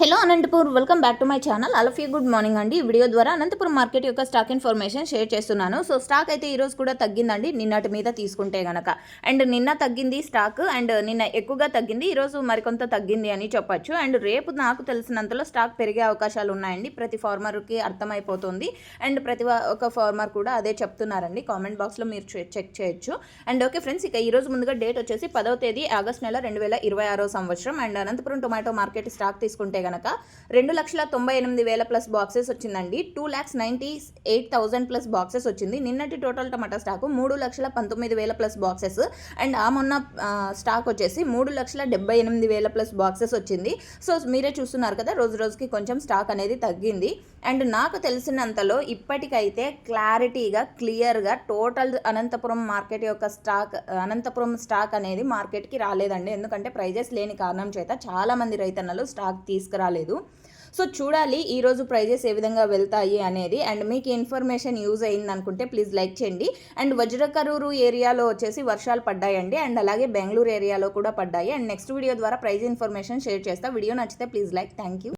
Hello Anantapur, welcome back to my channel. All of you good morning అండి. ఈ video ద్వారా Anantapuram market యొక్క stock information share చేస్తున్నాను. So stock అయితే ఈరోజు కూడా తగ్గిందండి నిన్నటి మీద తీసుకుంటే గనక. అండ్ నిన్న తగ్గింది స్టాక్, అండ్ నిన్న ఎక్కువగా తగ్గింది, ఈరోజు మరికొంత తగ్గింది అని చెప్పొచ్చు. అండ్ రేపు నాకు తెలిసినంతలో స్టాక్ పెరిగే అవకాశాలు ఉన్నాయండి. ప్రతి ఫార్మర్కి అర్థమైపోతుంది, అండ్ ప్రతి ఒక్క ఫార్మర్ కూడా అదే చెప్తున్నారండి. కామెంట్ బాక్స్లో మీరు చెక్ చేయొచ్చు. అండ్ ఓకే ఫ్రెండ్స్, ఇక ఈరోజు ముందుగా డేట్ వచ్చేసి 10వ తేదీ ఆగస్ట్ నెల 2026 సంవత్సరం. And Anantapuram tomato market stock తీసుకుంటే కనుక 2,98,000 ప్లస్ బాక్సెస్ వచ్చిందండి. 2,98,000 ప్లస్ బాక్సెస్ వచ్చింది. నిన్నటి total tomato stock 3,19,000 plus boxes. And ఆ మొన్న స్టాక్ వచ్చేసి 3,78,000 ప్లస్ బాక్సెస్ వచ్చింది. సో మీరే చూస్తున్నారు కదా, రోజు రోజుకి కొంచెం స్టాక్ అనేది తగ్గింది. అండ్ నాకు తెలిసినంతలో ఇప్పటికైతే క్లారిటీగా క్లియర్గా టోటల్ అనంతపురం మార్కెట్ యొక్క అనంతపురం స్టాక్ అనేది మార్కెట్కి రాలేదండి. ఎందుకంటే ప్రైజెస్ లేని కారణం చేత చాలామంది రైతన్నలు స్టాక్ తీసుకురాలేదు. సో చూడాలి ఈరోజు ప్రైజెస్ ఏ విధంగా వెళ్తాయి అనేది. అండ్ మీకు ఇన్ఫర్మేషన్ యూజ్ అయింది అనుకుంటే ప్లీజ్ లైక్ చేయండి. అండ్ వజ్రకరూరు ఏరియాలో వచ్చేసి వర్షాలు పడ్డాయండి, అండ్ అలాగే బెంగళూరు ఏరియాలో కూడా పడ్డాయి. అండ్ నెక్స్ట్ వీడియో ద్వారా ప్రైజ్ ఇన్ఫర్మేషన్ షేర్ చేస్తా. వీడియో నచ్చితే ప్లీజ్ లైక్. Thank you.